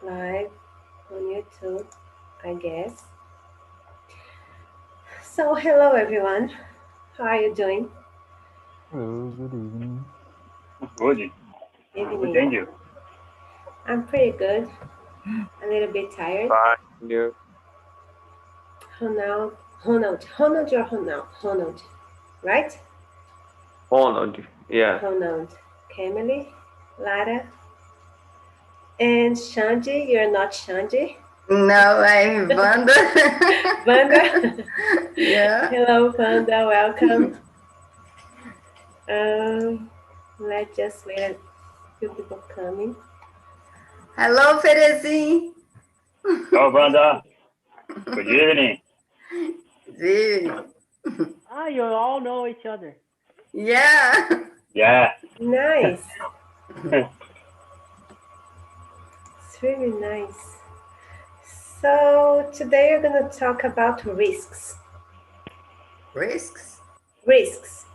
live on YouTube, I guess. So, hello everyone. How are you doing? Hello, good evening. Good. Good, Evening. thank you. I'm pretty good. A little bit tired. Fine, yeah. Ronald, Ronald or Ronald, right? Ronald, yeah. Ronald, Camille, Lara, and Shanji. You're not Shanji. No, I'm Wanda. Wanda. Yeah. Hello, Wanda. Welcome. Let's just wait a few people coming. Hello, Terezinha. Hello, Brenda. Good evening. Gee. You all know each other. Yeah. Yeah. Nice. It's really nice. So today we're going to talk about risks. Risks? Risks.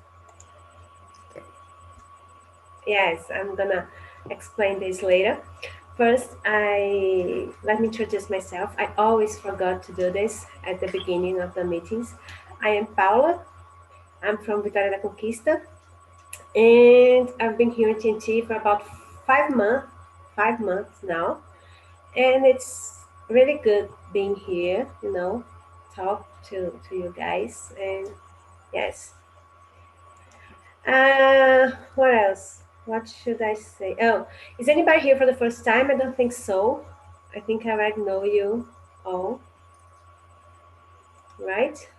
Yes, I'm going to explain this later. First, let me introduce myself. I always forgot to do this at the beginning of the meetings. I am Paula. I'm from Vitória da Conquista. And I've been here in TNT for about 5 months now. And it's really good being here, talk to you guys. And yes. What else? What should I say? Oh, is anybody here for the first time? I don't think so. I think I already know you all. Right?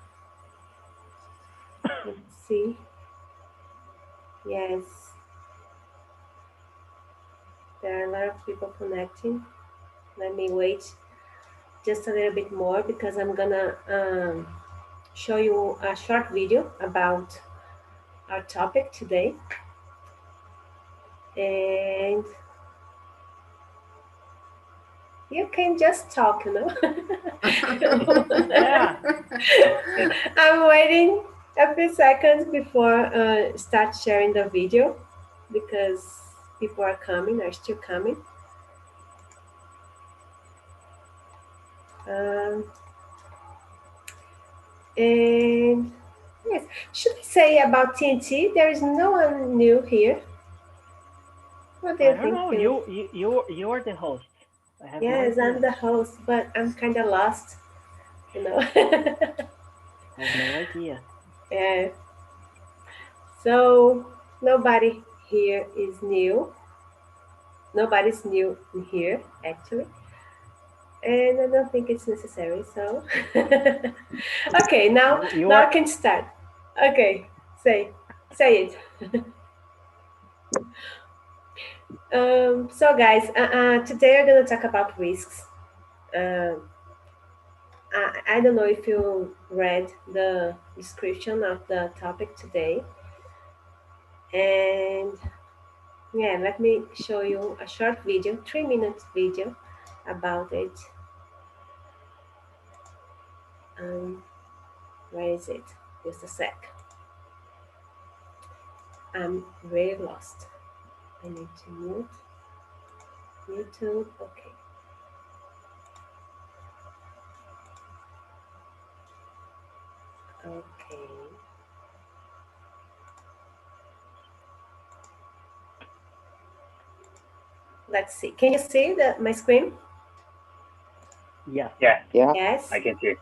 Let's see. Yes. There are a lot of people connecting. Let me wait just a little bit more because I'm gonna show you a short video about our topic today. And you can just talk, Yeah. I'm waiting a few seconds before start sharing the video because people are still coming. And yes, should I say about TNT? There is no one new here. What do you I don't know. You're the host. Yes, I'm the host, but I'm kind of lost, I have no idea. Yeah. So nobody here is new. Nobody's new here, actually. And I don't think it's necessary, so. Okay, now I can start. Okay, say it. So guys, today we're going to talk about risks. I don't know if you read the description of the topic today. And yeah, let me show you a short video, 3-minute video about it. Where is it? Just a sec. I'm really lost. I need to mute YouTube. Okay. Okay. Let's see. Can you see my screen? Yeah. Yes. I can see.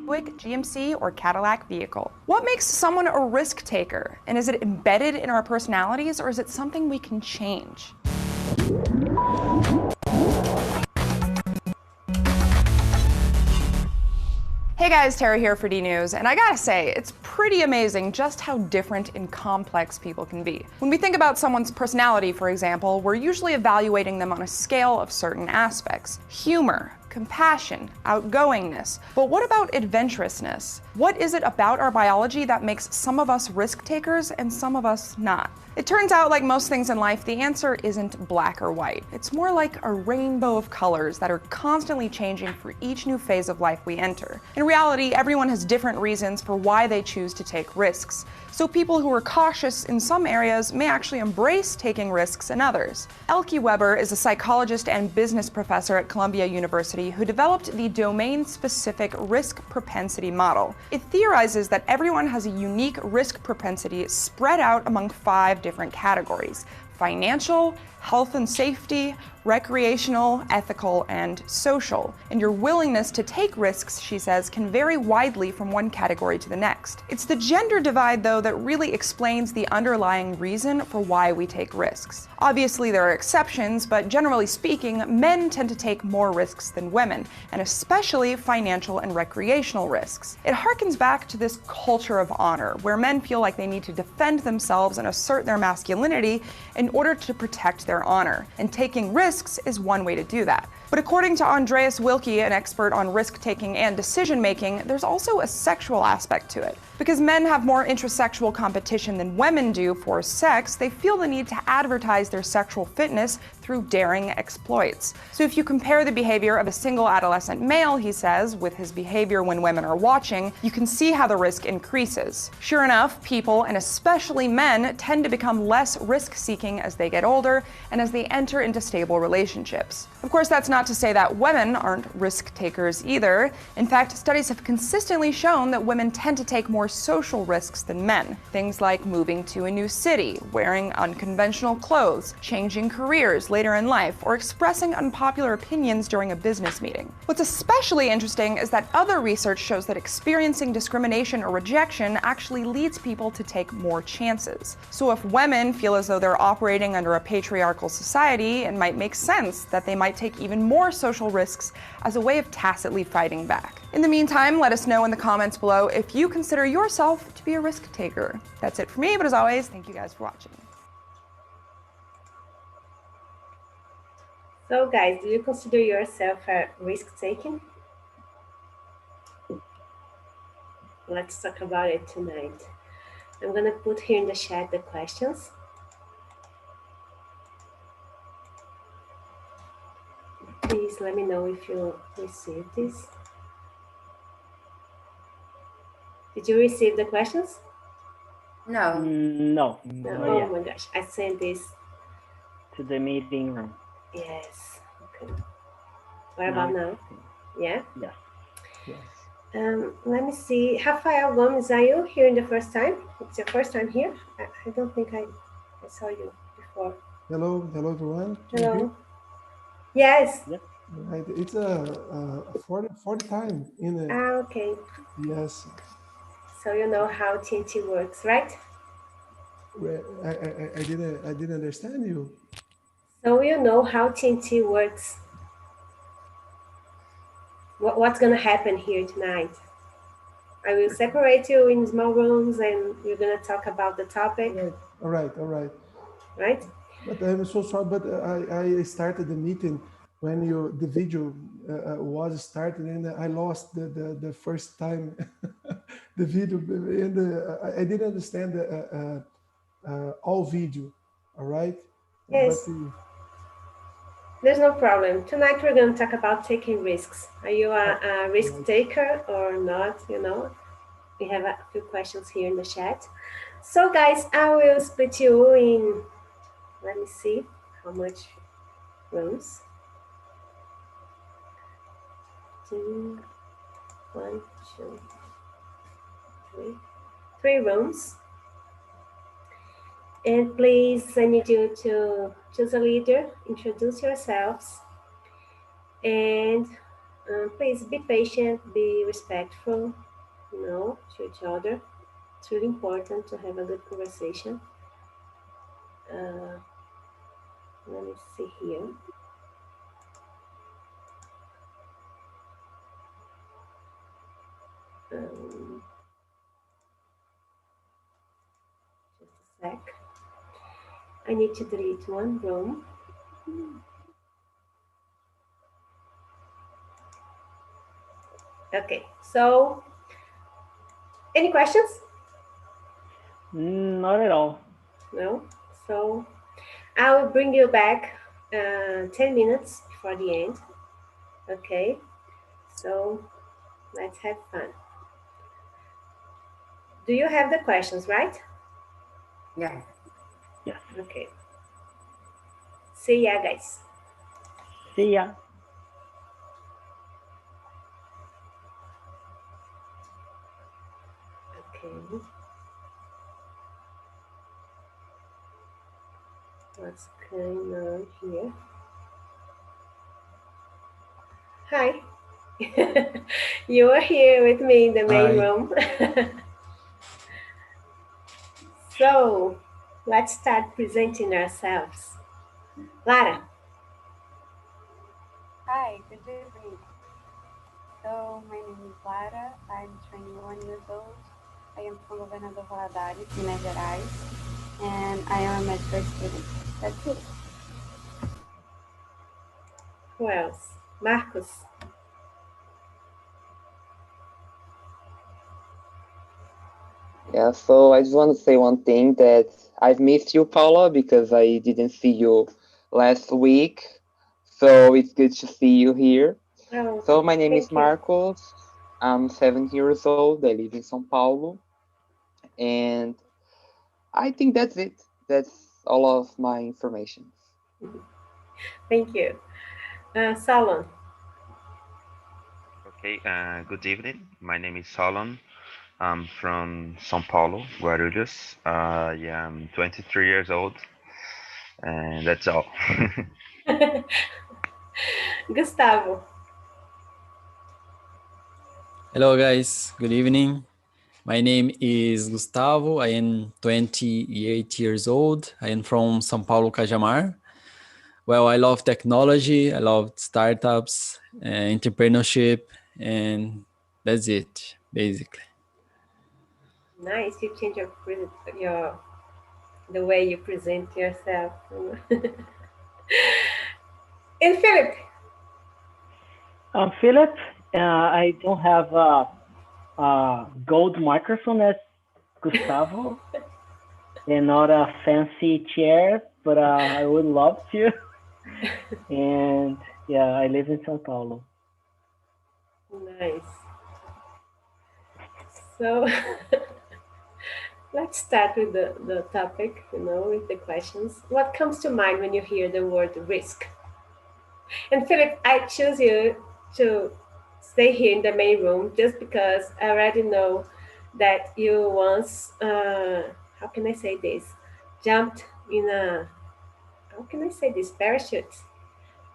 Buick, GMC, or Cadillac vehicle. What makes someone a risk taker? And is it embedded in our personalities, or is it something we can change? Hey guys, Tara here for D News, and I gotta say, it's pretty amazing just how different and complex people can be. When we think about someone's personality, for example, we're usually evaluating them on a scale of certain aspects: humor, compassion, outgoingness. But what about adventurousness? What is it about our biology that makes some of us risk takers and some of us not? It turns out, like most things in life, the answer isn't black or white. It's more like a rainbow of colors that are constantly changing for each new phase of life we enter. In reality, everyone has different reasons for why they choose to take risks. So people who are cautious in some areas may actually embrace taking risks in others. Elke Weber is a psychologist and business professor at Columbia University who developed the domain-specific risk propensity model. It theorizes that everyone has a unique risk propensity spread out among 5 different categories: financial, health and safety, recreational, ethical, and social. And your willingness to take risks, she says, can vary widely from one category to the next. It's the gender divide, though, that really explains the underlying reason for why we take risks. Obviously, there are exceptions, but generally speaking, men tend to take more risks than women, and especially financial and recreational risks. It harkens back to this culture of honor, where men feel like they need to defend themselves and assert their masculinity in order to protect their honor, and taking risks is one way to do that. But according to Andreas Wilke, an expert on risk-taking and decision-making, there's also a sexual aspect to it. Because men have more intrasexual competition than women do for sex, they feel the need to advertise their sexual fitness through daring exploits. So if you compare the behavior of a single adolescent male, he says, with his behavior when women are watching, you can see how the risk increases. Sure enough, people, and especially men, tend to become less risk-seeking as they get older and as they enter into stable relationships. Of course, that's not to say that women aren't risk-takers either. In fact, studies have consistently shown that women tend to take more social risks than men. Things like moving to a new city, wearing unconventional clothes, changing careers later in life, or expressing unpopular opinions during a business meeting. What's especially interesting is that other research shows that experiencing discrimination or rejection actually leads people to take more chances. So if women feel as though they're operating under a patriarchal society, it might make sense that they might take even more social risks as a way of tacitly fighting back. In the meantime, let us know in the comments below if you consider yourself to be a risk taker. That's it for me, but as always, thank you guys for watching. So guys, do you consider yourself a risk-taking? Let's talk about it tonight. I'm gonna put here in the chat the questions. Please let me know if you received this. Did you receive the questions? No. No. No. Not Oh yet. my gosh, I sent this. To the meeting room. Yes. Okay. What about now? Yeah. Yes. Yes. Let me see. Rafael Gomes, are you here in the first time? It's your first time here? I don't think I saw you before. Hello, hello everyone. Can you Hello. hear? Yes. Yep. Right. It's a 40 time in it. Okay. Yes. So you know how TNT works, right? I didn't understand you. So you know how TNT works. What's gonna happen here tonight? I will separate you in small rooms and we're gonna talk about the topic. All right. Right? But I'm so sorry, but I started the meeting when the video was started and I lost the first time the video and I didn't understand all video. All right. Yes. But, there's no problem. Tonight we're going to talk about taking risks. Are you a risk taker or not? You know, we have a few questions here in the chat. So guys, I will split you in, let me see how much rooms. 1, 2, 3 rooms. And please, I need you to choose a leader, introduce yourselves, and please be patient, be respectful, you know, to each other. It's really important to have a good conversation. Let me see here. Just a sec. I need to delete one room. Okay, so any questions? Not at all. No? So I will bring you back 10 minutes before the end. Okay, so let's have fun. Do you have the questions, right? Yeah. Yes. Okay. See ya, guys. See ya. Okay. What's going on here? Hi. You are here with me in the main Hi. room. So let's start presenting ourselves. Lara. Hi, good evening. So, my name is Lara. I'm 21 years old. I am from Governador Valadares, Minas Gerais, and I am a medical student. That's it. Who else? Marcos. Yeah, so I just want to say one thing that I've missed you, Paula, because I didn't see you last week. So it's good to see you here. Oh, So my name is thank you. Marcos. I'm 7 years old. I live in São Paulo. And I think that's it. That's all of my information. Thank you. Salon. Okay, good evening. My name is Solon. I'm from São Paulo, Guarulhos. Yeah, I'm 23 years old, and that's all. Gustavo. Hello, guys. Good evening. My name is Gustavo. I am 28 years old. I am from São Paulo, Cajamar. Well, I love technology. I love startups, entrepreneurship, and that's it, basically. Nice. You change your the way you present yourself. And Philip. Philip, I don't have a gold microphone as Gustavo and not a fancy chair, but I would love to. And yeah, I live in Sao Paulo. Nice. So let's start with the topic, with the questions. What comes to mind when you hear the word risk? And Philip, I choose you to stay here in the main room just because I already know that you once, how can I say this, jumped in a, how can I say this, parachute.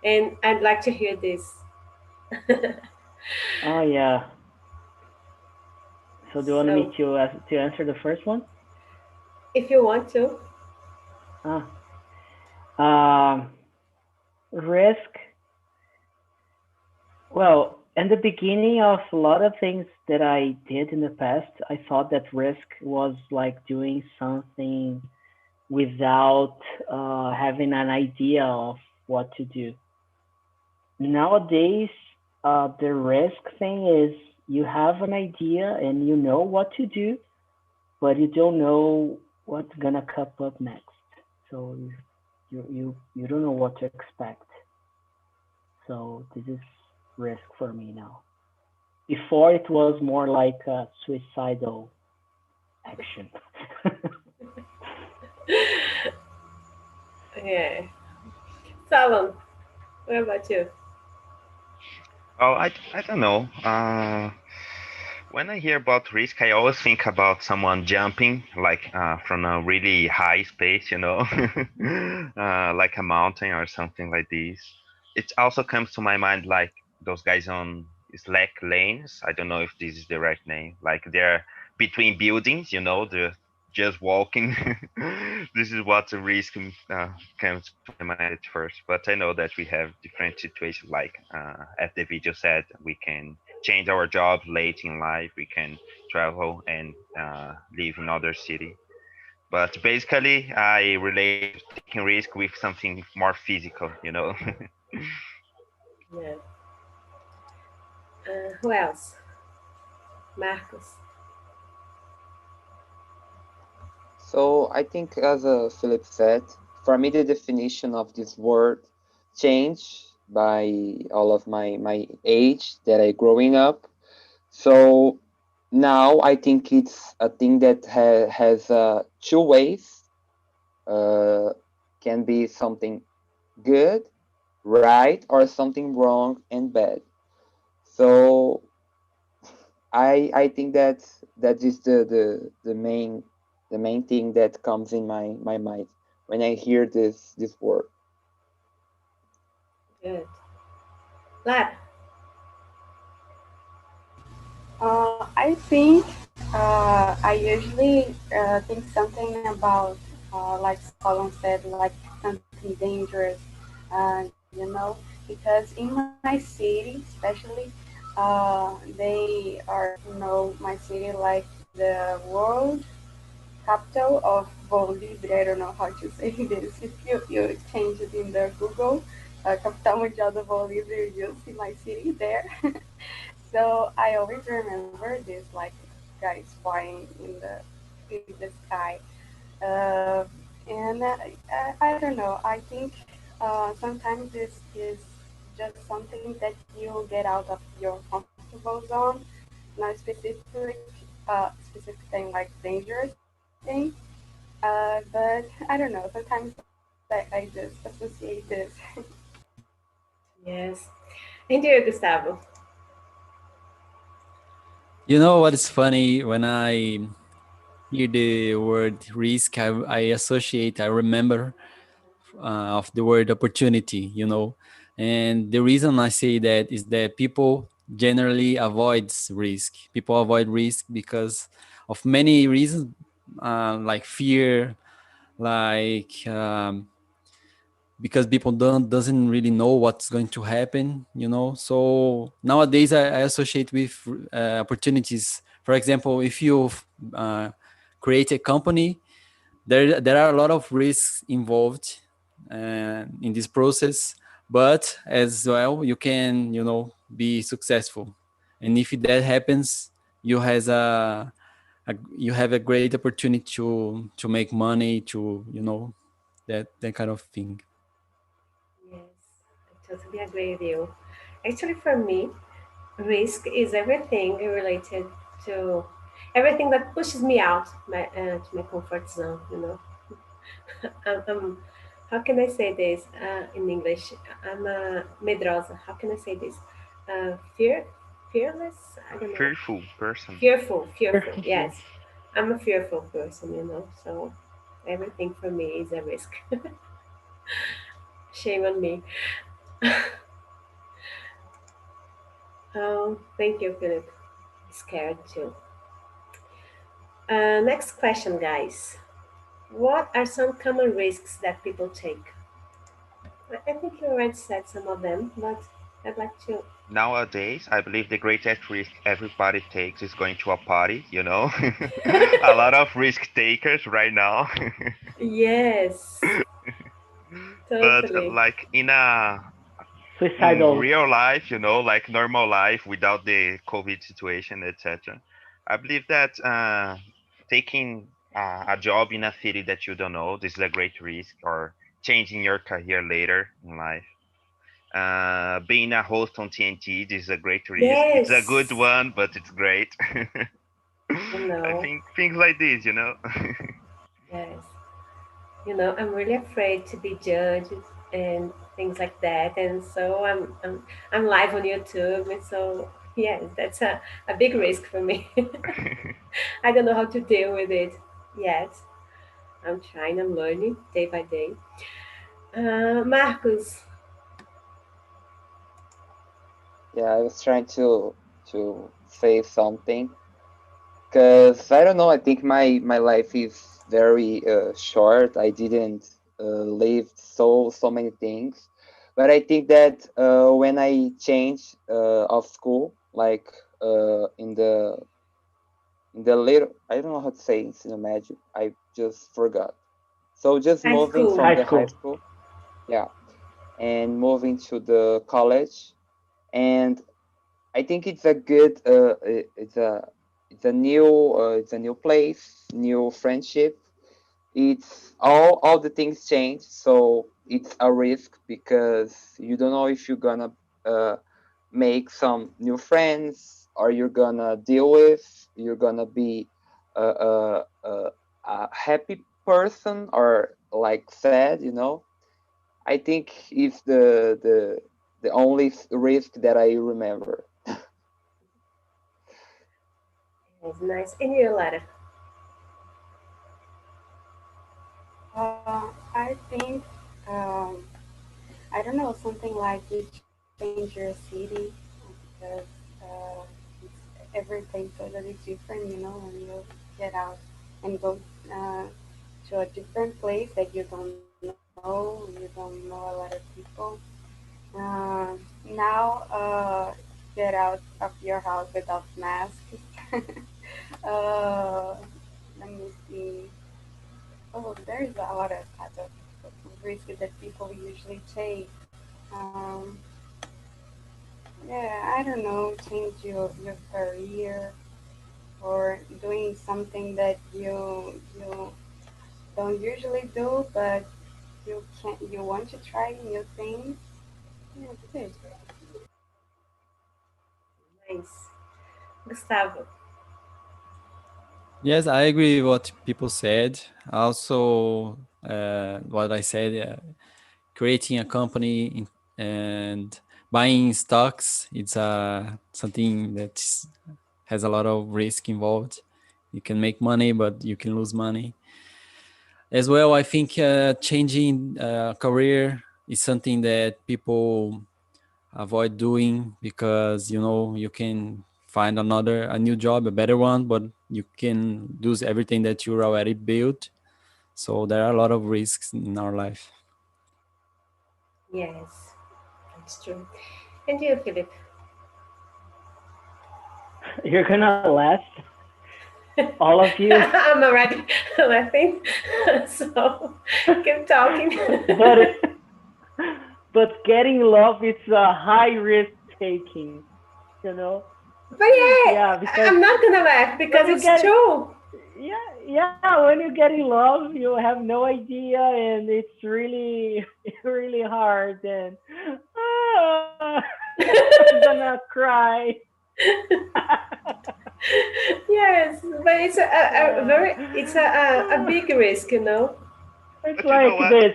And I'd like to hear this. Oh yeah. So do you want So, me to answer the first one? if you want to. Risk. Well, in the beginning of a lot of things that I did in the past, I thought that risk was like doing something without having an idea of what to do. Nowadays, the risk thing is you have an idea and you know what to do, but you don't know what's gonna come up next. So you don't know what to expect. So this is risk for me now. Before it was more like a suicidal action. Yeah. Salon, what about you? Oh, I don't know. When I hear about risk, I always think about someone jumping like from a really high space, like a mountain or something like this. It also comes to my mind like those guys on slack lanes. I don't know if this is the right name. Like they're between buildings, they're just walking. This is what the risk comes to my mind at first. But I know that we have different situations. Like as the video said, we can change our job late in life. We can travel and live in other city. But basically, I relate taking risk with something more physical. Yeah. Who else? Marcos. So I think, as Philip said, for me the definition of this word changed by all of my age that I growing up. So now I think it's a thing that has two ways. Uh, can be something good, right, or something wrong and bad. So I think that is the main thing that comes in my mind when I hear this word. Good. Lara. I think I usually think something about, like Solon said, like something dangerous, because in my city, especially, they are, my city like the world capital of Bolívia. I don't know how to say this. If you change it in the Google, capital mundial de Bolívia, you see my city there. So I always remember this, like guys flying in the sky, uh, and I don't know. I think sometimes this is just something that you get out of your comfortable zone, not specific thing like dangerous thing. But I don't know. Sometimes I just associate this. Yes. And you, Gustavo? You know what is funny? When I hear the word risk, I remember of the word opportunity, And the reason I say that is that people generally avoids risk. People avoid risk because of many reasons, like fear, like because people doesn't really know what's going to happen, So nowadays I associate with opportunities. For example, if you uh, create a company, there are a lot of risks involved in this process, but as well you can be successful, and if that happens, you have a great opportunity to make money, to that kind of thing. Yes, I totally agree with you. Actually, for me, risk is everything related to everything that pushes me out to my comfort zone. How can I say this in English? I'm a medrosa. How can I say this? Fearless. I don't know. Fearful person. Fearful. Yes, I'm a fearful person. So everything for me is a risk. Shame on me. Oh, thank you, Philip. Scared too. Next question, guys. What are some common risks that people take? I think you already said some of them, but I'd like to. Nowadays, I believe the greatest risk everybody takes is going to a party, A lot of risk takers right now. Yes, But totally. like in Suicidal. real life, like normal life without the COVID situation, etc. I believe that taking a job in a city that you don't know, this is a great risk, or changing your career later in life. Being a host on TNT, this is a great risk. It's a good Yes, one, but it's great. I I know. think things like this. Yes, I'm really afraid to be judged and things like that, and so I'm live on YouTube, and so yes, that's a big risk for me. I don't know how to deal with it yet. I'm trying. I'm learning day by day. Marcos. Yeah, I was trying to say something because I don't know. I think my life is very short. I didn't live so many things, but I think that when I change of school, like in the little, I don't know how to say in cinemagic. I just forgot. So just High moving school. from the High high school. school, yeah, and moving to the college, and I think it's a good it's a it's a new place, new friendship. It's all the things change, so it's a risk because you don't know if you're gonna uh, make some new friends, or you're gonna be a happy person or like sad, you know. I think it's the only risk that I remember. It's nice. And you, Lara? I think, um, I don't know, something like you change your city because everything totally different, you know, when you get out and go uh, to a different place that you don't know, you don't know a lot of people. Now, get out of your house without masks. uh, Let me see. Oh, there's a lot of type of risk that people usually take. Yeah, I don't know, change your career or doing something that you don't usually do, but you want to try new things. Yeah, it's good. Nice. Gustavo. Yes, I agree with what people said. Also, what I said, creating a company and buying stocks, it's something that has a lot of risk involved. You can make money, but you can lose money. As well, I think changing career is something that people avoid doing because you can find a new job, a better one, but you can lose everything that you already built. So there are a lot of risks in our life. Yes, that's true. And you, Philip? You're gonna last, all of you. I'm already laughing, so keep talking. but but getting love, it's a high risk taking, you know. But yeah, Yeah, because I'm not gonna laugh when because you it's get true. yeah, when you get in love, you have no idea, and it's really really hard, and ah, I'm gonna cry. Yes, but it's a Yeah. very it's a big risk, you know. It's But you know like what? this.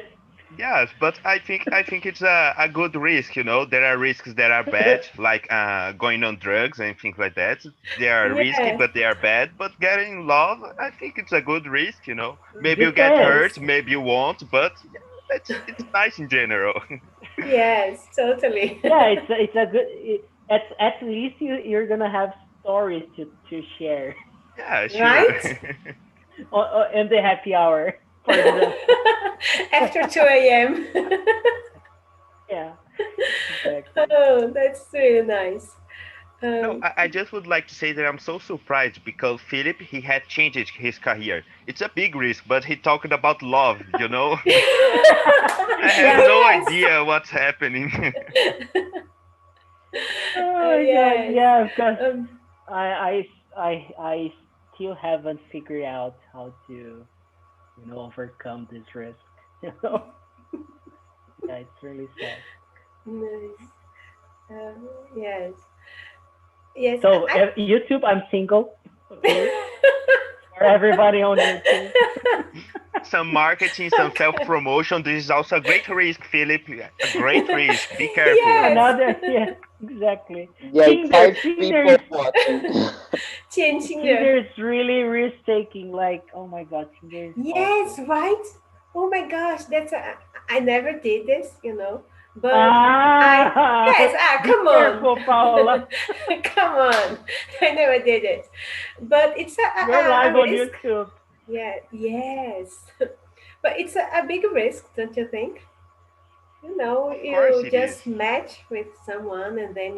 Yes, but I think it's a good risk. There are risks that are bad, like going on drugs and things like that. They are risky, Yes, but they are bad. But getting love, I think it's a good risk. Maybe you get Depends. hurt, maybe you won't, but yeah, it's nice in general. yes, totally. Yeah, it's a good. At least you're gonna have stories to share. Yeah, sure. Right? In the happy hour, for example. After 2 a.m. Yeah, exactly. Oh, that's really nice. No, Um, I just would like to say that I'm so surprised because Philip he had changed his career. It's a big risk, but he talked about love. I have Yeah. no yes. idea what's happening. Oh my God. Yes. Yeah, because Um, I still haven't figured out how to overcome this risk. You know. Yeah, it's really sad. nice. Yes. Yes. So YouTube, I'm single. Okay, for everybody on YouTube. Some marketing, some self promotion. This is also a great risk, Philip. A great risk. Be careful. yes. Another, yeah, exactly. Yeah, it's Tinder, five Tinder people is watching. Changing the. Tinder is really risk taking. Like, oh my God, Tinder is Yes, awful. right? Oh my gosh, I never did this, but I Ah, yes, be come on. careful, Paula. Come on. I never did it. But it's You're a live on risk. YouTube. Yeah, yes. But it's a big risk, don't you think? Of course You it is. just match with someone and then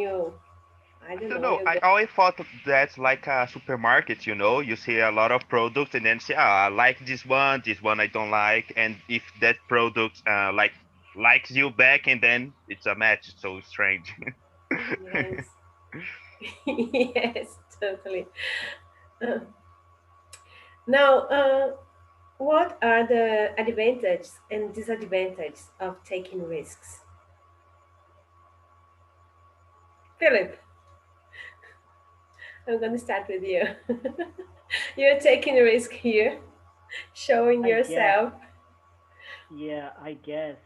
I I don't don't know, know. you I get. always thought that's like a supermarket. You see a lot of products and then say, I like this one I don't like. And if that product likes you back and then it's a match. It's so strange. Yes. Yes, totally. Uh, now, what are the advantages and disadvantages of taking risks? Philip, I'm going to start with you. You're taking a risk here, showing I guess. yourself. Yeah, I guess.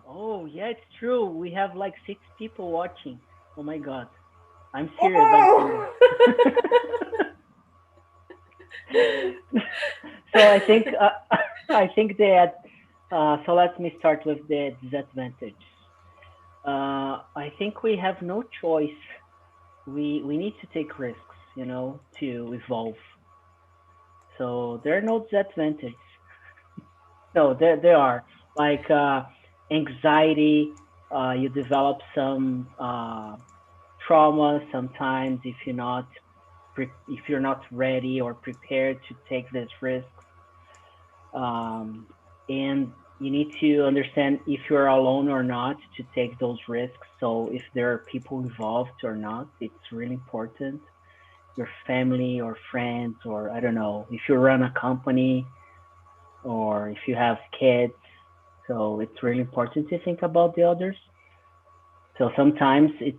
Oh, yeah, it's true. We have like 6 people watching. Oh my God. I'm serious. I'm serious. Oh! So I think I think that so let me start with the disadvantage. I think we have no choice. We need to take risks, to evolve. So there are no disadvantages. No, there are like anxiety. You develop some trauma sometimes if you're not ready or prepared to take this risk. And you need to understand if you're alone or not to take those risks. So if there are people involved or not, it's really important. Your family or friends, or I don't know, if you run a company or if you have kids. So it's really important to think about the others. So sometimes it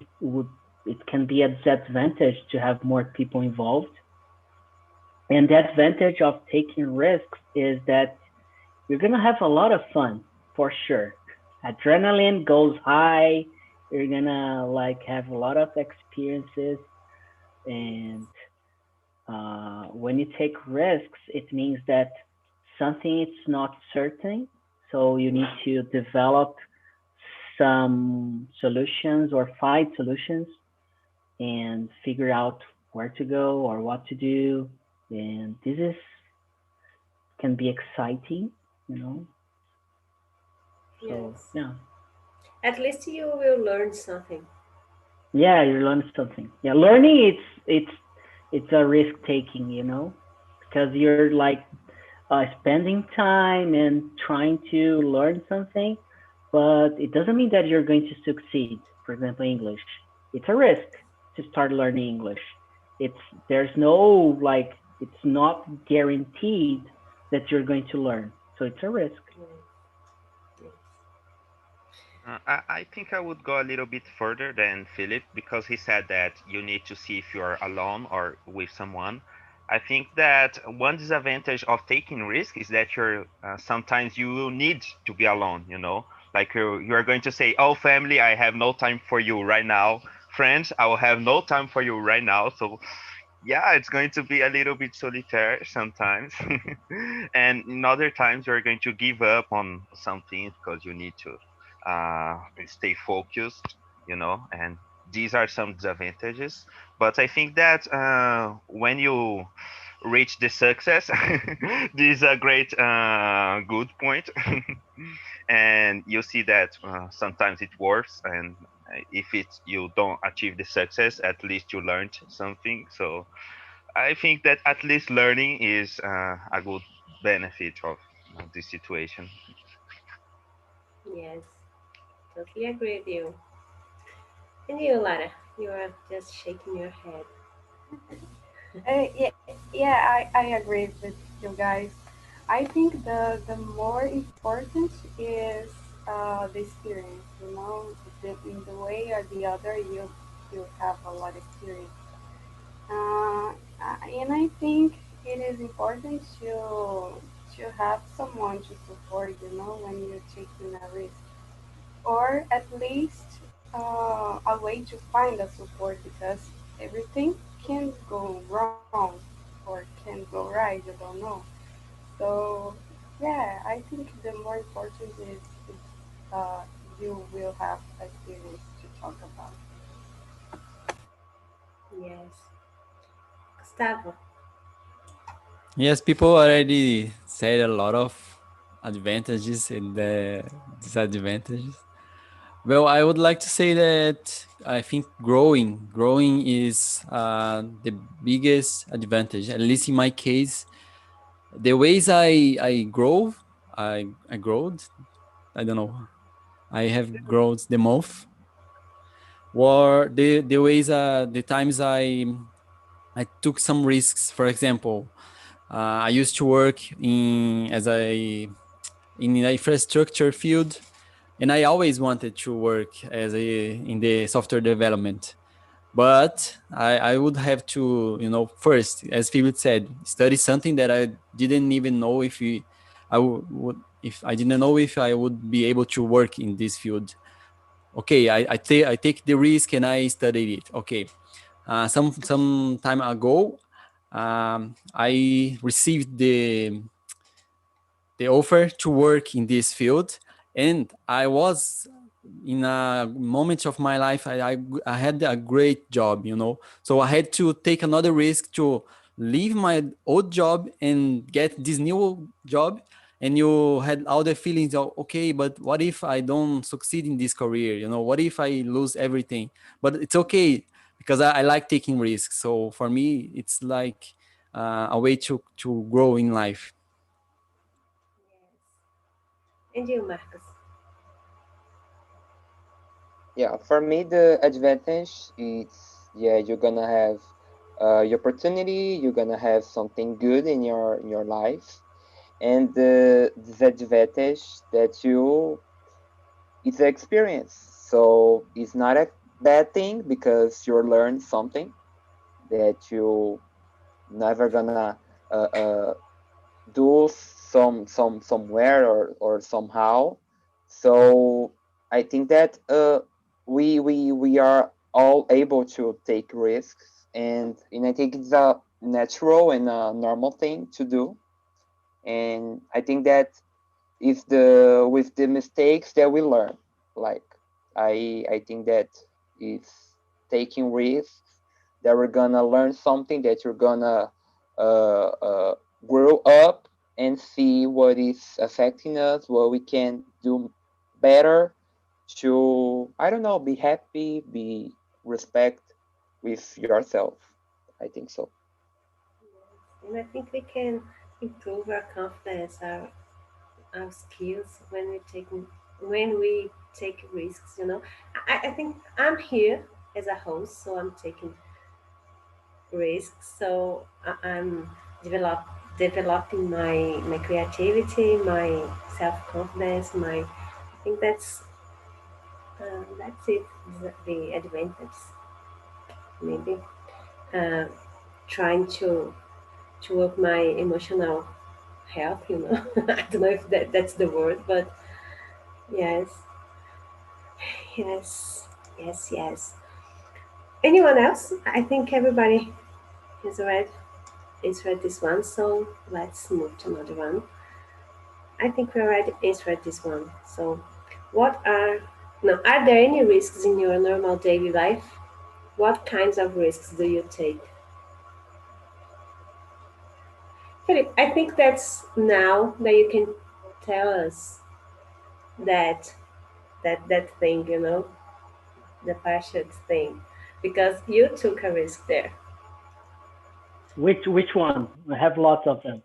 can be a disadvantage to have more people involved. And the advantage of taking risks is that you're gonna have a lot of fun for sure. Adrenaline goes high. You're gonna like have a lot of experiences, and when you take risks, it means that something is not certain. So you need to develop some solutions or find solutions and figure out where to go or what to do. And this is can be exciting, you know. So Yes. yeah, At least you will learn something. yeah, you learn something. Yeah, learning it's a risk taking, because you're like spending time and trying to learn something, but it doesn't mean that you're going to succeed. For example, English, it's a risk to start learning English. It's there's no like it's not guaranteed that you're going to learn, so it's a risk. Yes. I think I would go a little bit further than Philip because he said that you need to see if you're alone or with someone. I think that one disadvantage of taking risk is that sometimes you will need to be alone. Like you're going to say, "Oh, family, I have no time for you right now. Friends, I will have no time for you right now." So yeah, it's going to be a little bit solitary sometimes. And in other times, you're going to give up on something because you need to stay focused, and these are some disadvantages. But I think that when you reach the success, this is a great good point. And you see that sometimes it works, and if you don't achieve the success, at least you learned something. So I think that at least learning is a good benefit of this situation. Yes. Totally agree with you. And you, Lara, you are just shaking your head. Yeah, I agree with you guys. I think the more important is the experience. In the way or the other, you have a lot of experience. And I think it is important to have someone to support. When you're taking a risk, or at least a way to find a support because everything can go wrong or can go right. You don't know. So yeah, I think the more important is uh, you will have experience to talk about. Yes. Gustavo. Yes, people already said a lot of advantages and disadvantages. Well, I would like to say that I think growing is the biggest advantage. At least in my case, the ways I grow, I growed. I don't know. I have grown the most. Or the ways the times I I took some risks. For example, I used to work in the infrastructure field, and I always wanted to work in the software development. But I would have to, first, as Philip said, study something that I didn't even know if I didn't know if I would be able to work in this field. Okay, I take the risk and I studied it. Okay, some time ago, I received the offer to work in this field, and I was in a moment of my life. I had a great job, so I had to take another risk to leave my old job and get this new job. And you had all the feelings of, okay, but what if I don't succeed in this career? What if I lose everything? But it's okay, because I like taking risks. So for me, it's like a way to grow in life. And you, Marcus? Yeah, for me, the advantage is, yeah, you're gonna have your opportunity, you're gonna have something good in your life, and the disadvantage that it's an experience. So it's not a bad thing because you learn something that you never gonna do somewhere or somehow. So I think that we are all able to take risks, and I think it's a natural and a normal thing to do. And I think that is the with the mistakes that we learn. Like I think that it's taking risks that we're gonna learn something, that you're gonna uh, uh, grow up and see what is affecting us, what we can do better to, I don't know, be happy, be respect with yourself. I think so. And I think we can improve our confidence, our skills when we take risks. I think I'm here as a host, so I'm taking risks. So I'm developing my creativity, my self confidence. I think that's it. The advantage, maybe uh, trying to work my emotional health. I don't know if that's the word, but yes, yes, yes. Anyone else? I think everybody has answered this one, so let's move to another one. I think we already answered this one. So, what are now? Are there any risks in your normal daily life? What kinds of risks do you take? Philip, I think that's now that you can tell us that that thing, the parachute thing, because you took a risk there. Which one? I have lots of them.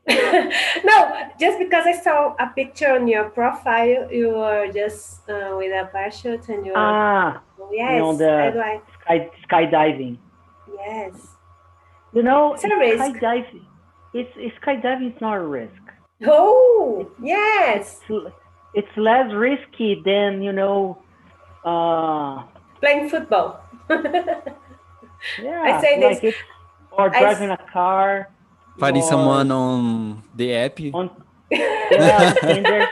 No, just because I saw a picture on your profile, you were just with a parachute and you're. Ah, Yes, I the like. skydiving. Yes, it's a risk. Skydiving. Skydiving is not a risk. Oh, It's yes. it's less risky than Playing football. I yeah, say this. like it's or I. driving a car Finding or someone on the app. on yeah on Tinder.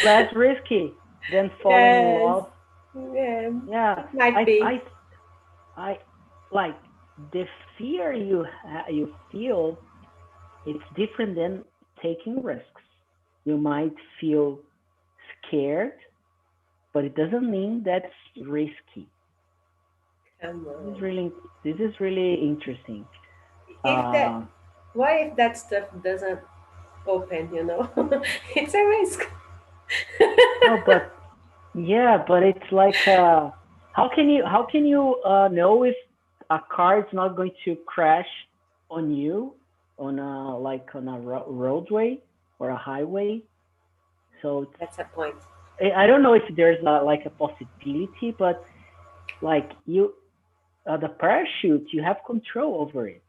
Less risky than falling in Yes. love. Yeah. Yeah, It might be. I like the fear you feel. It's different than taking risks. You might feel scared, but it doesn't mean that's risky. Come This is on. really interesting. If that, Uh, what if that stuff doesn't open? It's a risk. no, but yeah, but it's like how can you know if a car is not going to crash on you on a on a roadway or a highway? So That's a point. I don't know if there's a possibility, but like you the parachute, you have control over it.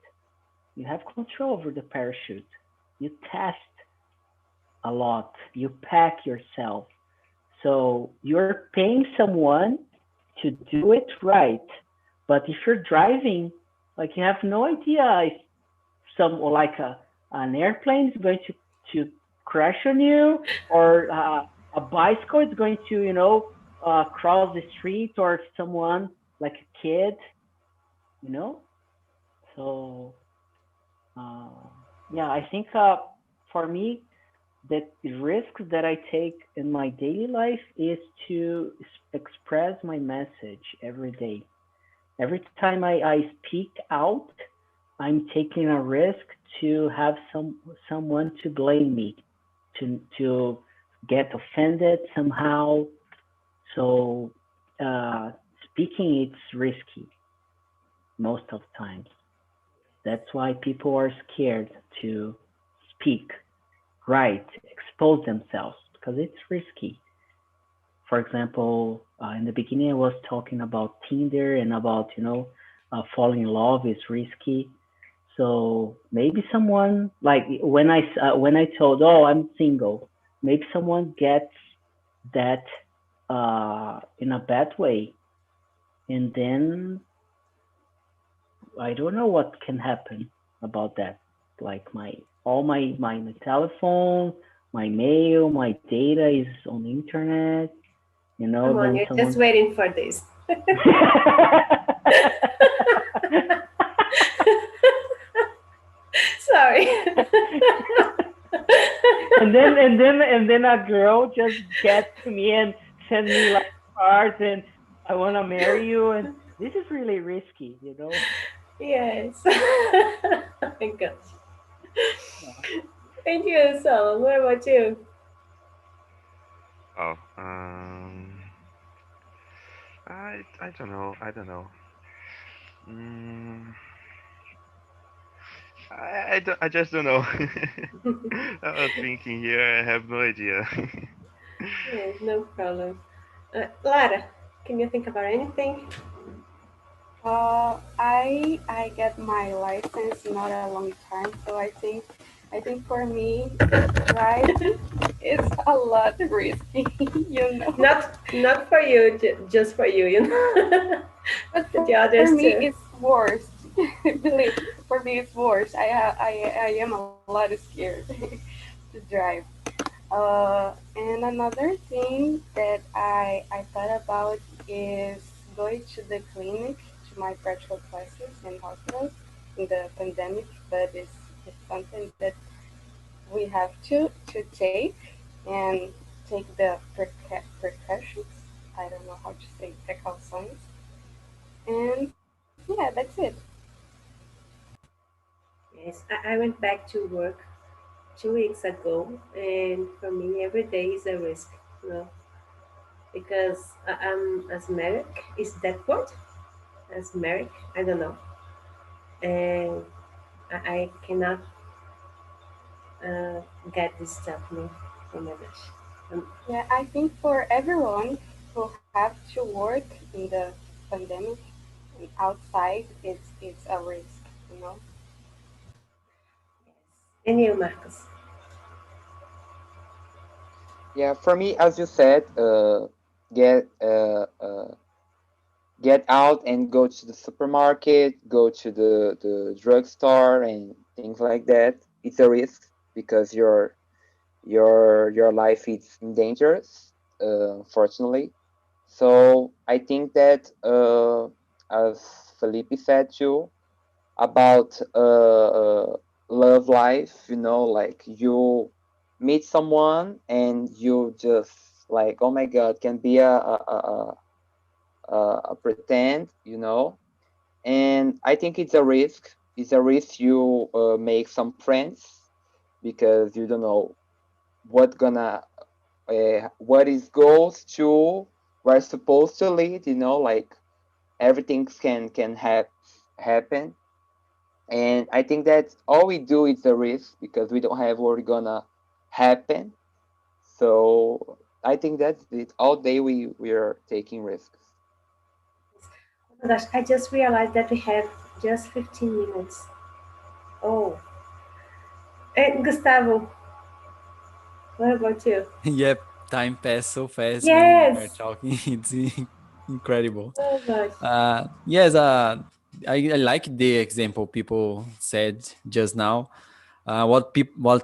You have control over the parachute. You test a lot. You pack yourself. So you're paying someone to do it right. But if you're driving, like you have no idea if some like an airplane is going to crash on you, or a bicycle is going to cross the street, or someone like a kid, you know. So uh, yeah, I think for me that the risk that I take in my daily life is to express my message every day. Every time I speak out, I'm taking a risk to have someone to blame me, to get offended somehow. So uh, speaking it's risky most of times. That's why people are scared to speak, write, expose themselves because it's risky. For example, in the beginning, I was talking about Tinder and about falling in love is risky. So maybe someone like when I told, oh, I'm single, maybe someone gets that in a bad way, and then I don't know what can happen about that. Like my telephone, my mail, my data is on the internet. Come on, Then you're just someone. waiting for this. Sorry. and then a girl just get to me and send me like cards and I want to marry you, and this is really risky. Yes. Oh my gosh. Thank you, so what about you? Oh, I don't know. I don't know. Mm, I just don't know. I was thinking here. I have no idea. Yes, no problem. Lara, can you think about anything? I get my license not a long time, so I think for me driving is a lot risky, you know. Not for you, just for you, you know. But The for others me too. it's worse. Believe, for me it's worse. I am a lot scared to drive. And another thing that I thought about is going to the clinic, to my practical classes in hospitals in the pandemic, but it's something that we have to take and take the precautions. I don't know how to say precautions. And yeah, that's it. Yes, I went back to work 2 weeks ago, and for me, every day is a risk, you know, because I'm asthmatic. Is that word? Asthmatic? I don't know. And I cannot uh, get this stuff, no. Oh my gosh. Yeah, I think for everyone who have to work in the pandemic and outside, it's a risk, you know. And you, Marcos? Yeah, for me, as you said, get get out and go to the supermarket, go to the drugstore and things like that. It's a risk because your life is in danger, unfortunately. So I think that as Felipe said too about love life, like you meet someone and you just like, oh my god, can be a pretend, and I think it's a risk. It's a risk you make some friends because you don't know what gonna what is goes to where it's supposed to lead. Like everything can happen, and I think that all we do is a risk because we don't have what gonna happen. So I think that's it. All day we are taking risks. Oh my gosh, I just realized that we have just 15 minutes. Oh, and Gustavo, what about you? Yep, time passed so fast when we are Yes. talking. It's incredible. Oh gosh. Yes, I like the example people said just now. What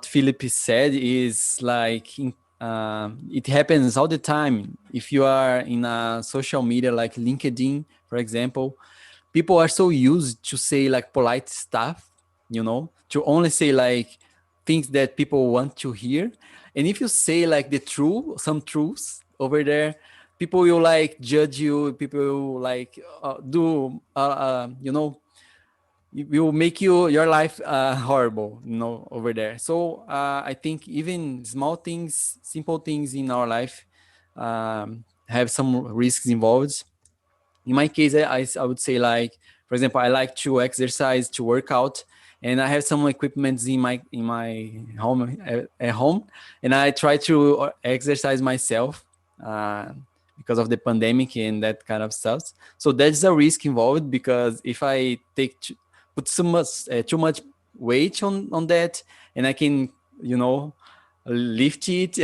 Philip said is like it happens all the time. If you are in a social media like LinkedIn, for example, people are so used to say like polite stuff, to only say like things that people want to hear. And if you say like some truths over there, people will like judge you. People will like do, it will make your life horrible, over there. So I think even small things, simple things in our life have some risks involved. In my case, I would say, like, for example, I like to exercise, to work out, and I have some equipments in my home, at home, and I try to exercise myself uh, because of the pandemic and that kind of stuff. So there's a risk involved, because if I put too much weight on that, and I can, lift it,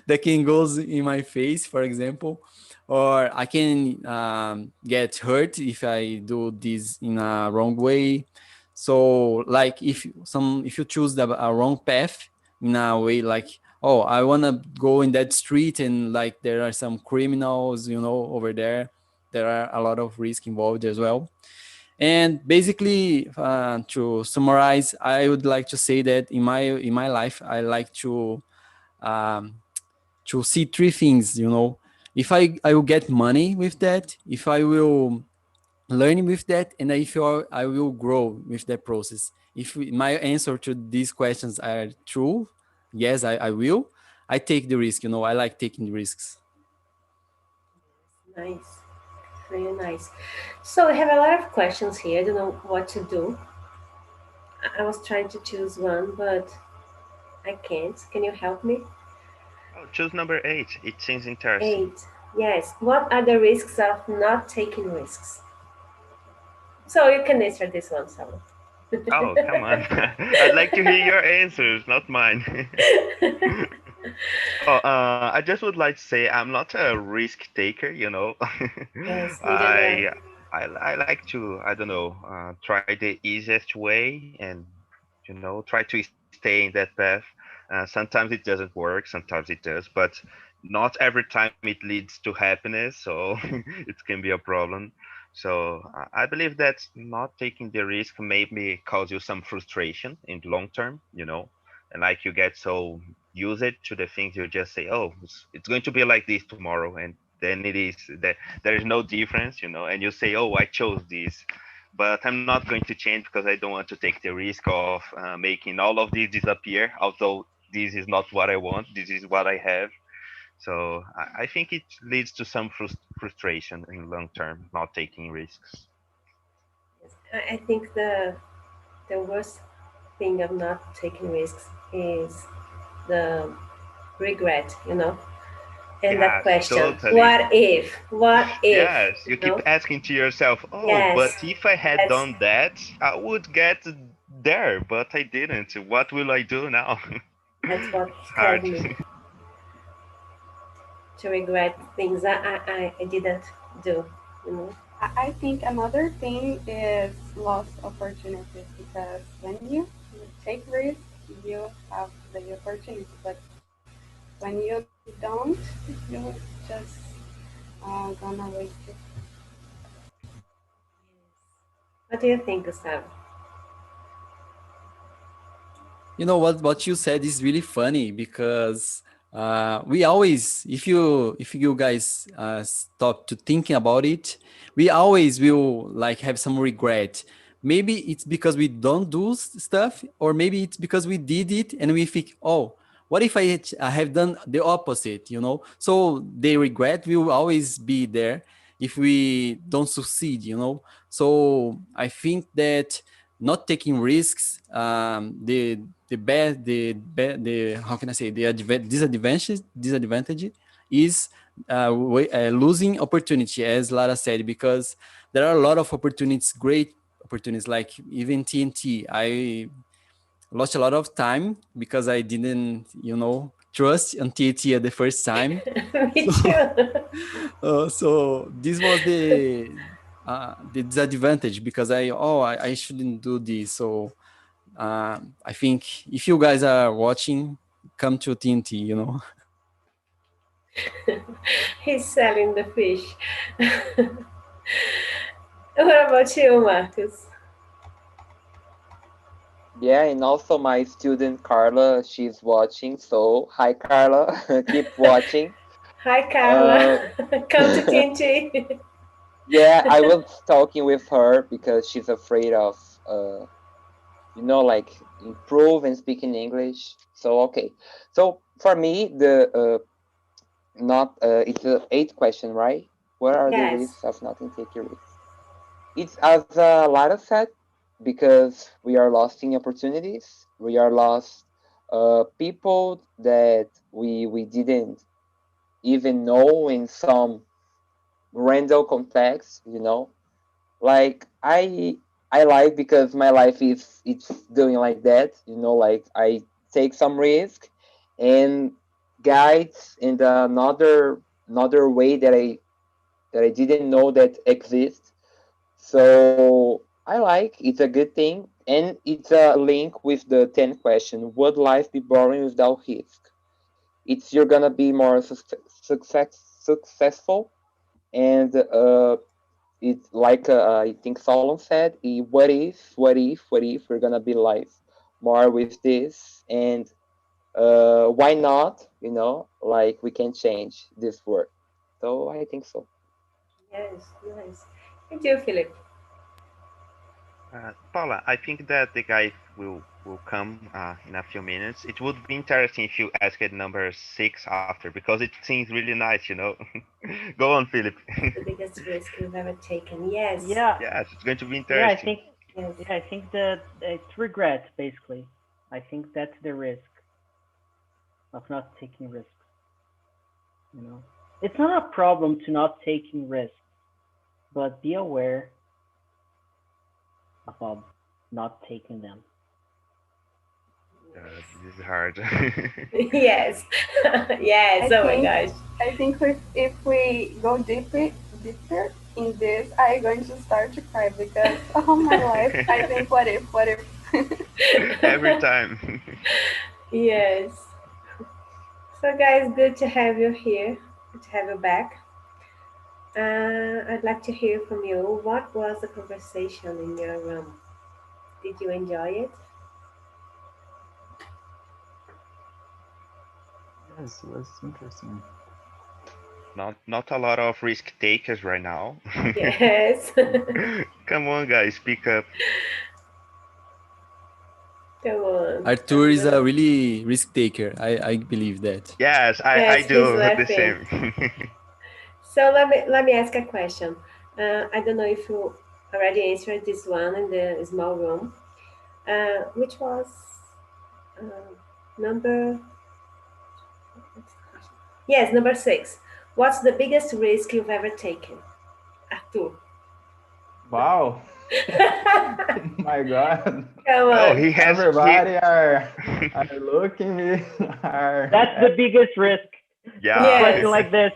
that can goes in my face, for example, or I can get hurt if I do this in a wrong way. So, like, if you choose a wrong path in a way, like, oh, I want to go in that street, and like there are some criminals, over there. There are a lot of risk involved as well. And basically, to summarize, I would like to say that in my life, I like um, to see three things. If I will get money with that, if I will learn with that, and if I will grow with that process. If my answer to these questions are true, yes, I will. I take the risk. I like taking the risks. Nice. Very nice. So I have a lot of questions here. I don't know what to do. I was trying to choose one, but I can't. Can you help me? Oh, choose number 8. It seems interesting. 8. Yes. What are the risks of not taking risks? So you can answer this one, Salo. Oh, come on. I'd like to hear your answers, not mine. Oh, I just would like to say I'm not a risk taker. Yes, neither do I. I, I like to, I don't know, try the easiest way and, try to stay in that path. Sometimes it doesn't work, sometimes it does, but not every time it leads to happiness, so it can be a problem. So I believe that not taking the risk maybe cause you some frustration in the long term, and like you get so used to the things you just say, oh, it's going to be like this tomorrow, and then it is that there is no difference, and you say, oh, I chose this, but I'm not going to change because I don't want to take the risk of making all of this disappear, although this is not what I want, this is what I have. So I think it leads to some frustration in long term, not taking risks. Yes. I think the worst thing of not taking risks is the regret, and the Yes, question, totally. what if? What if? Yes, you keep asking to yourself, oh, Yes, but if I had that's done that, I would get there, but I didn't. What will I do now? that's what It's caused hard. me to regret things I didn't do, you know. I think another thing is lost opportunities because when you take risks, you have the opportunity. But when you don't, you just gonna waste it. What do you think, Gustavo? What you said is really funny, because we always, if you guys stop to thinking about it, we always will like have some regret. Maybe it's because we don't do stuff, or maybe it's because we did it and we think, oh, what if I have done the opposite. So the regret will always be there if we don't succeed. So I think that not taking risks, the how can I say, the disadvantage is losing opportunity, as Lara said, because there are a lot of opportunities, great opportunities, like even TNT. I lost a lot of time because I didn't, trust on TNT at the first time. Me too. So this was the disadvantage, because I shouldn't do this. So I think if you guys are watching, come to TNT. He's selling the fish. What about you, Marcus? Yeah, and also my student Carla, she's watching. So hi, Carla, keep watching. Hi, Uh, Carla. Come to TNT. yeah, I was talking with her because she's afraid of, like improve and speak in English. So okay, so for me, the not it's a eighth question, right? What are the Yes. risks of not taking risks? It's as Lara said, because we are lost in opportunities. We are lost people that we didn't even know in some random context. Like I like, because my life is it's doing like that. Like I take some risk and guides in another way that I didn't know that exists. So I like, it's a good thing, and it's a link with the 10th question. Would life be boring without risk? It's you're gonna be more successful, and it's like I think Solon said, what if we're gonna be life more with this, and why not? Like we can change this world. So I think so. Yes, nice. And you, Philip? Paula, I think that the guy will come in a few minutes. It would be interesting if you asked number 6 after, because it seems really nice. Go on, Philip. The biggest risk you've ever taken. Yes. Yeah, Yes, it's going to be yeah. I interesting. think Yes. yeah, I think that it's regret basically. I think that's the risk of not taking risks. You know, it's not a problem to not taking risks, but be aware about not taking them. This is hard. Yes. Yes. I Oh my think gosh. I think if we go deeper in this, I'm going to start to cry because all my life I think what if. Every time. Yes. So, guys, good to have you here. Good to have you back. I'd like to hear from you. What was the conversation in your room? Did you enjoy it? Yes, it was interesting. Not a lot of risk takers right now. Yes. Come on, guys, speak up. Come on. Arthur is a really risk taker. I believe that. Yes, I Yes, he's do the laughing. same. So let me ask a question. I don't know if you already answered this one in the small room. Which was uh, number? Yes, number 6. What's the biggest risk you've ever taken, Arthur? Wow. My God. Come Oh, on. he has Everybody are looking me. That's the biggest risk. A yeah. question Yes. like this.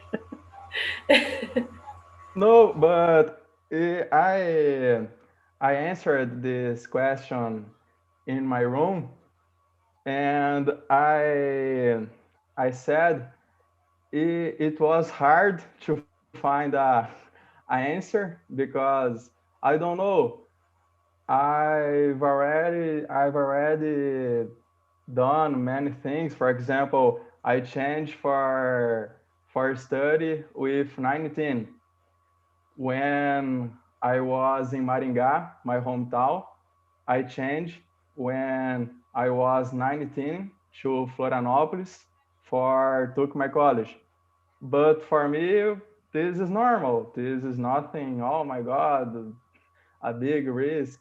No, but I answered this question in my room, and I said it was hard to find a answer because I don't know. I've already done many things. For example, I changed for study with 19 when I was in Maringá, my hometown. I changed when I was 19 to Florianópolis for took my college. But for me, this is normal. This is nothing. Oh my God, a big risk.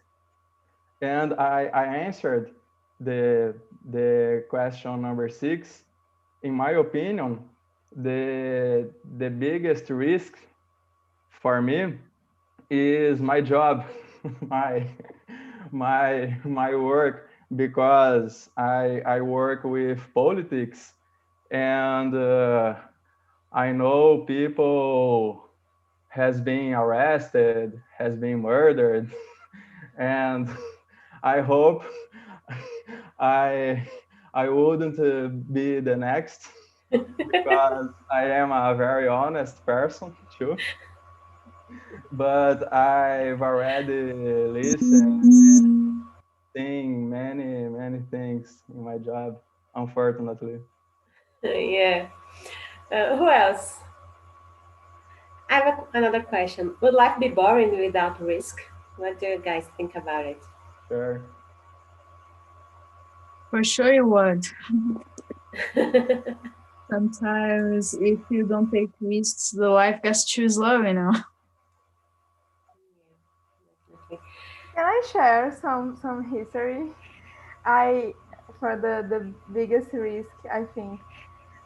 And I answered the question number 6. In my opinion, the biggest risk for me is my job. my my work, because I work with politics, and I know people has been arrested, has been murdered, and I hope I I wouldn't be the next, because I am a very honest person too. But I've already listened and seen many things in my job, unfortunately. Yeah. Who else? I have another question. Would life be boring without risk? What do you guys think about it? Sure. For sure you would. Sometimes if you don't take risks, the life gets too slow, you know. Can I share some history? I for the biggest risk, I think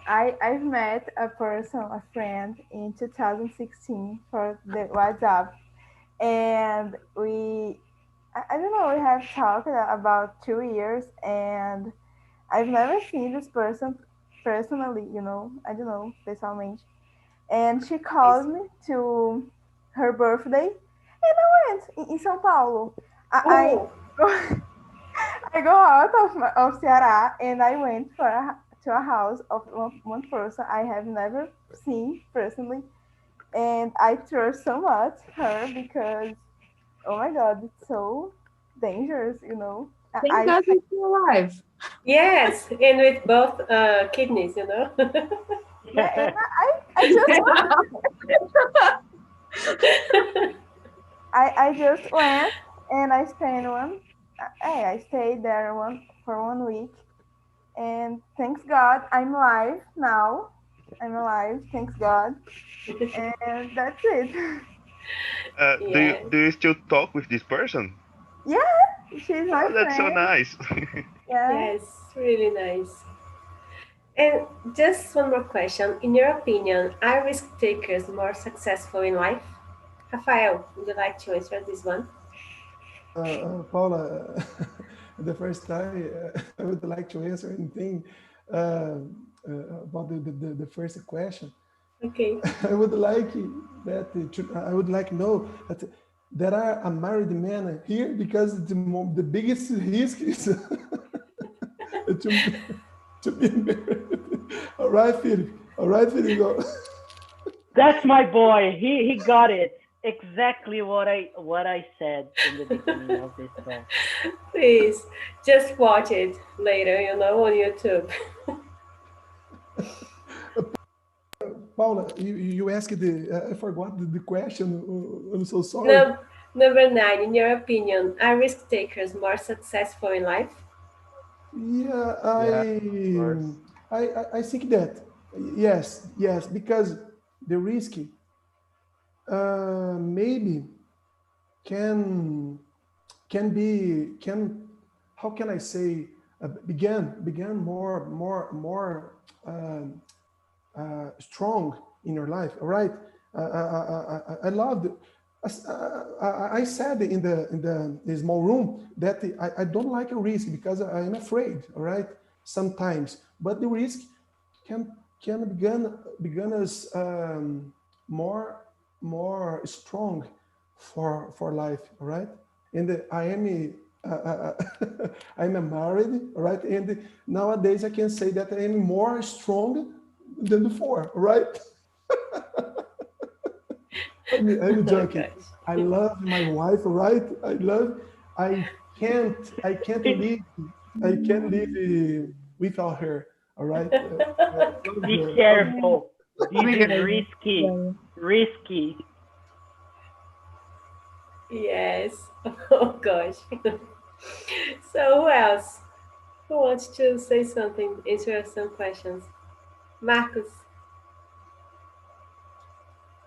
I've met a person, a friend in 2016 for the WhatsApp, and I don't know, we have talked about 2 years, and I've never seen this person personally, you know, I don't know, pessoalmente. And she called me to her birthday, and I went in São Paulo. Oh, I go out of Ceará, and I went to a house of one person I have never seen personally, and I trust so much her because oh my god, it's so dangerous, you know. Thank God you're still alive. yes, and with both kidneys, you know. Yeah, and I just I just went and I spent I stayed there for 1 week, and thanks God I'm alive now. I'm alive, thanks God, and that's it. Do you still talk with this person? Yeah, she's my Oh, that's so friend. nice. Yeah. Yes, really nice. And just one more question. In your opinion, are risk takers more successful in life? Rafael, would you like to answer this one? Paula, the first time I would like to answer anything uh, about the first question. Okay. I would like that I would like know that there are a married man here because the biggest risk is to be married. All right, Philip. All right, Philip. That's my boy. He got it. Exactly what I said in the beginning of this call. Please, just watch it later, you know, on YouTube. Paula, you asked I forgot the question. I'm so sorry. Number 9, in your opinion, are risk takers more successful in life? Yeah, Yeah, I think that yes, because the risk maybe can can how can I say began more strong in your life. All right, I loved. I said in the small room that I don't like a risk because I'm afraid. All right, sometimes, but the risk can begin as more strong for life. All right, and I am I'm a married, right? And nowadays I can say that I am more strong than before, right? I'm joking. Okay. I love my wife, right? I can't live without her. All right. Be Her. careful. This is Yeah. risky. Yes. Oh gosh. So who else? Who wants to say something? Answer some questions. Marcus.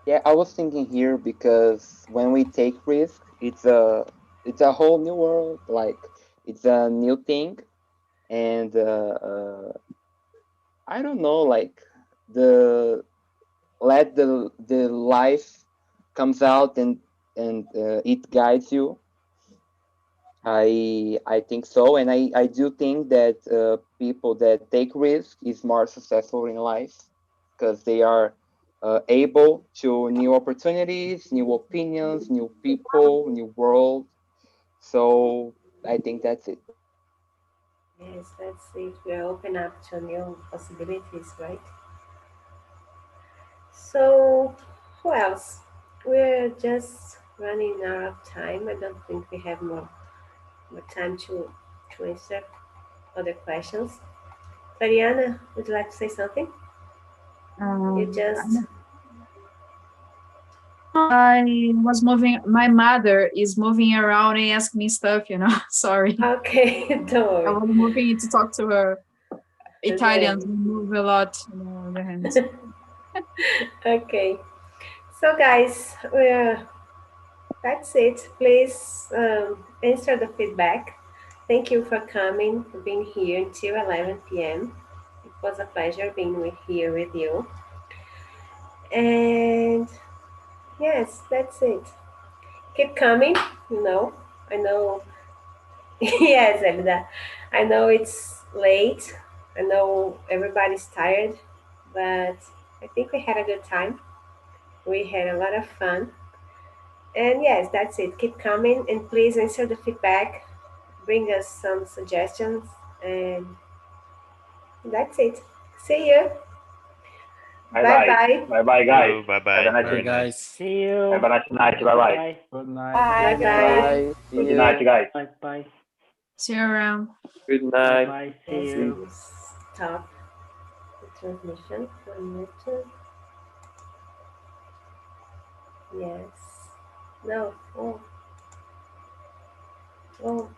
Yeah, I was thinking here because when we take risk, it's a whole new world. Like it's a new thing, and I don't know, like the the life comes out and it guides you. I think so, and I do think that people that take risk is more successful in life because they are able to new opportunities, new opinions, new people, new world. So I think that's it. Yes, that's it. We're open up to new possibilities, right? So, who else? We're just running out of time. I don't think we have more time to answer other questions. Mariana, would you like to say something? You just I was moving. My mother is moving around and asking me stuff. Sorry. okay. Don't I worry. was moving to talk to her. Italians Okay. move a lot, their hands. Okay. So, guys, that's it. Please answer the feedback. Thank you for coming, for being here until 11 p.m. It was a pleasure being here with you. And yes, that's it. Keep coming. I know. Yes, Elida. I know it's late. I know everybody's tired, but I think we had a good time. We had a lot of fun. And yes, that's it. Keep coming and please answer the feedback. Bring us some suggestions. And that's it. See you. Bye Bye bye. bye. Bye bye, guys. Hello, bye Have a bye. nice Bye, Very evening. nice. guys. See you. Have a nice night. Bye bye. Bye. Good night. Bye Bye. Good bye. night. Bye. See Good night, you. guys. Bye. Bye. See you around. Good Bye. night. Bye. See Yes, let you. me stop the transmission for a minute. Yes. No. Oh. Oh.